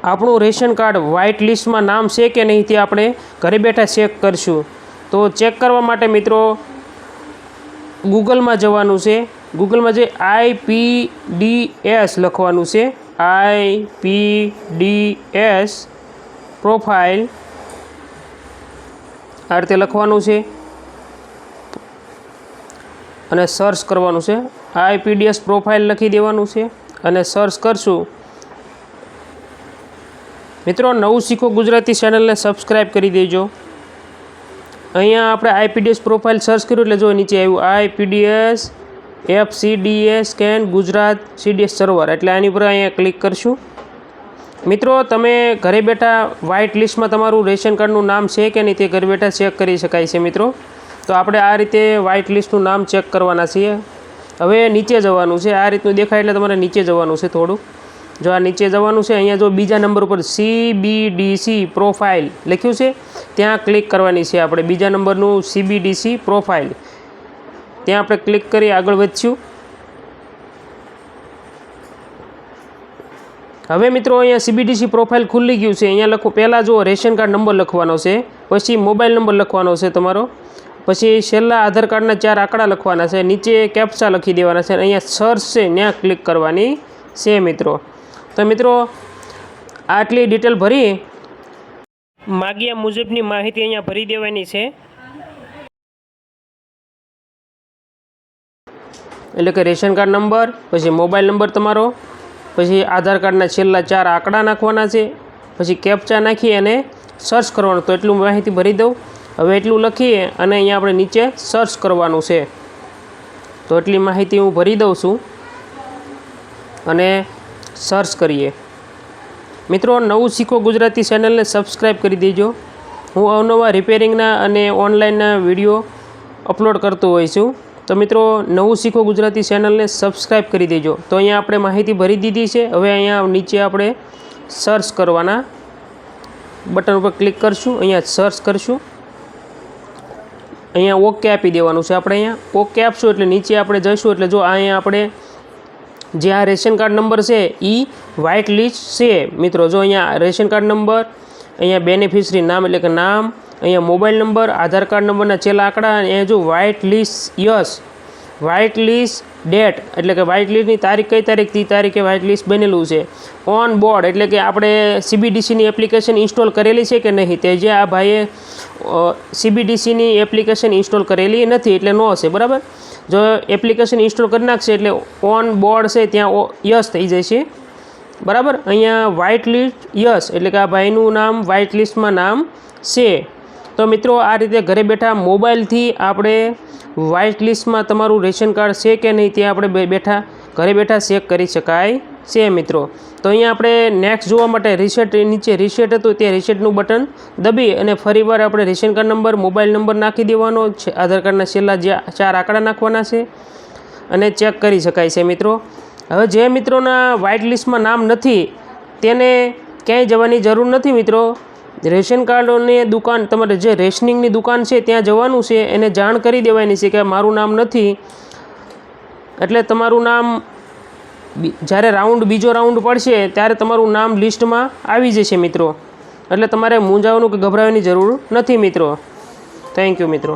આપણું ration card white લિસ્ટમાં નામ છે કે નહીં તે આપણે ઘરે બેઠા ચેક કરશું। તો ચેક કરવા માટે મિત્રો ગૂગલમાં જવાનું છે। ગૂગલમાં જે IPDS લખવાનું છે, IPDS પ્રોફાઇલ આ રીતે લખવાનું છે અને સર્ચ કરવાનું છે। IPDS પ્રોફાઇલ લખી દેવાનું છે અને સર્ચ કરશું। મિત્રો નવું શીખો ગુજરાતી ચેનલને સબસ્ક્રાઈબ કરી દેજો। અહીંયા આપણે IPDS પ્રોફાઇલ સર્ચ કર્યું એટલે જો નીચે આવ્યું IPDS FCDS scan Gujarat CDS server, એટલે આની પર અહીંયા ક્લિક કરશું। મિત્રો તમે ઘરે બેઠા વ્હાઇટ લિસ્ટમાં તમારું રેશન કાર્ડનું નામ છે કે નહીં તે ઘરે બેઠા ચેક કરી શકાય છે મિત્રો। તો આપણે આ રીતે વ્હાઇટ લિસ્ટનું નામ ચેક કરવાના છીએ। હવે નીચે જવાનું છે, આ રીતનું દેખાય એટલે તમારે નીચે જવાનું છે થોડું। જો આ નીચે જવાનું છે, અહીંયા જો બીજા નંબર ઉપર CBDC પ્રોફાઇલ લખ્યું છે ત્યાં ક્લિક કરવાની છે આપણે। બીજા નંબરનું CBDC પ્રોફાઇલ ત્યાં આપણે ક્લિક કરી આગળ વધશું। હવે મિત્રો અહીંયા CBDC પ્રોફાઇલ ખુલ્લી ગયું છે। અહીંયા લખો, પહેલાં જો રેશન કાર્ડ નંબર લખવાનો છે, પછી મોબાઈલ નંબર લખવાનો છે તમારો, પછી છેલ્લા આધાર કાર્ડના 4 આંકડા લખવાના છે, નીચે કેપ્ચા લખી દેવાના છે, અહીંયા સર્ચ છે ત્યાં ક્લિક કરવાની છે મિત્રો। તો મિત્રો આટલી ડિટેલ ભરી માગ્યા મુજબની માહિતી અહીંયા ભરી દેવાની છે, એટલે કે રેશન કાર્ડ નંબર, પછી મોબાઈલ નંબર તમારો, પછી આધાર કાર્ડના છેલ્લા 4 આંકડા નાખવાના છે, પછી કેપ્ચા નાખી અને સર્ચ કરવાનું। તો એટલું માહિતી ભરી દઉં। હવે એટલું લખીએ અને અહીંયા આપણે નીચે સર્ચ કરવાનું છે। તો એટલી માહિતી હું ભરી દઉં છું અને સર્ચ કરીએ। મિત્રો નવું શીખો ગુજરાતી ચેનલને સબસ્ક્રાઈબ કરી દેજો। હું અવનવા રિપેરિંગના અને ઓનલાઈનના વિડીયો અપલોડ કરતો હોઉં છું। તો મિત્રો નવું શીખો ગુજરાતી ચેનલને સબસ્ક્રાઈબ કરી દેજો। તો અહીંયા આપણે માહિતી ભરી દીધી છે। હવે અહીંયા નીચે આપણે સર્ચ કરવાના બટન ઉપર ક્લિક કરશું, અહીંયા સર્ચ કરશું, અહીંયા ઓકે આપી દેવાનું છે આપણે। અહીંયા ઓકે આપશું એટલે નીચે આપણે જઈશું એટલે જો અહીંયા આપણે જે આ રેશન કાર્ડ નંબર છે એ વ્હાઇટ લિસ્ટ છે મિત્રો। જો અહીંયા રેશન કાર્ડ નંબર, અહીંયા બેનિફિશરી નામ એટલે કે નામ, અહીંયા મોબાઈલ નંબર, આધાર કાર્ડ નંબરના છેલ્લા આંકડા, અને અહીંયા જો white list yes, white list date એટલે કે વ્હાઇટ લિસ્ટની તારીખ કઈ તારીખ, તે તારીખે વ્હાઇટ લિસ્ટ બનેલું છે। ઓન બોર્ડ એટલે કે આપણે CBDCની એપ્લિકેશન ઇન્સ્ટોલ કરેલી છે કે નહીં, તે જે આ ભાઈએ CBDCની એપ્લિકેશન ઇન્સ્ટોલ કરેલી નથી એટલે નો હશે, બરાબર। જો એપ્લિકેશન ઇન્સ્ટોલ કરી નાખશે એટલે ઓન બોર્ડ છે ત્યાં યસ થઈ જશે, બરાબર। અહીંયા વ્હાઇટ લિસ્ટ યસ એટલે કે આ ભાઈનું નામ વ્હાઇટ લિસ્ટમાં નામ છે। તો મિત્રો આ રીતે ઘરે બેઠા મોબાઈલથી આપણે વ્હાઇટ લિસ્ટમાં તમારું રેશન કાર્ડ છે કે નહીં તે આપણે ઘરે બેઠા ચેક કરી શકાય છે મિત્રો। તો અહીંયા આપણે નેક્સ્ટ જોવા માટે રીસેટ, નીચે રીસેટ હતું તે રીસેટનું બટન દબી અને ફરીવાર આપણે ration card number, mobile number નાખી દેવાનો છે, આધાર કાર્ડના છેલ્લા જે 4 આંકડા નાખવાના છે અને ચેક કરી શકાય છે મિત્રો। હવે જે મિત્રોના વ્હાઇટ લિસ્ટમાં નામ નથી તેને ક્યાંય જવાની જરૂર નથી મિત્રો। રેશન કાર્ડની દુકાન, તમારે જે રેશનિંગની દુકાન છે ત્યાં જવાનું છે, એને જાણ કરી દેવાની છે કે મારું નામ નથી, એટલે તમારું નામ જ્યારે બીજો રાઉન્ડ પડશે ત્યારે તમારું નામ લિસ્ટમાં આવી જશે મિત્રો। એટલે તમારે મૂંઝાવાનું કે ગભરાવાની જરૂર નથી મિત્રો। થેન્ક યુ મિત્રો।